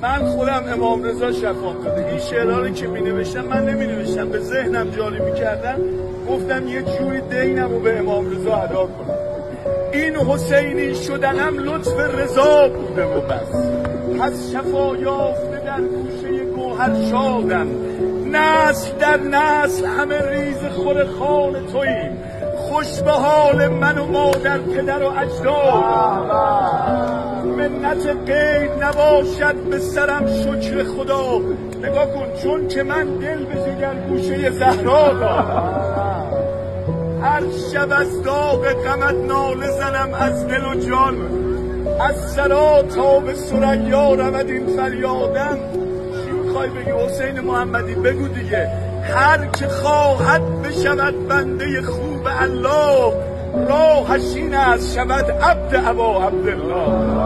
من خودم امام رضا شفاعت داده. این شعرها رو که می نوشتم من نمی نوشتم، به ذهنم جاری می کردم، گفتم یه جوری دینم رو به امام رضا ادا کنم. این حسینی شدنم لطف رضا بوده و بس، پس شفا یافته در گوشه گوهر شادم. نسل در نسل همه ریز خور خان توییم، خوش به حال من و مادر پدر و اجداد. منت غیر نباشد به سرم شکر خدا. نگاه کن، چون که من دل به جگر گوشه زهرا دارم، هر شب از داغ غمت ناله زنم از دل و جان. از سرا تا به ثریا رود این فریادم. چی میخوای بگی حسین محمدی؟ بگو دیگه. هر که خواهد بشود بنده خوب الله، راهش این است شود عبد ابا عبدالله.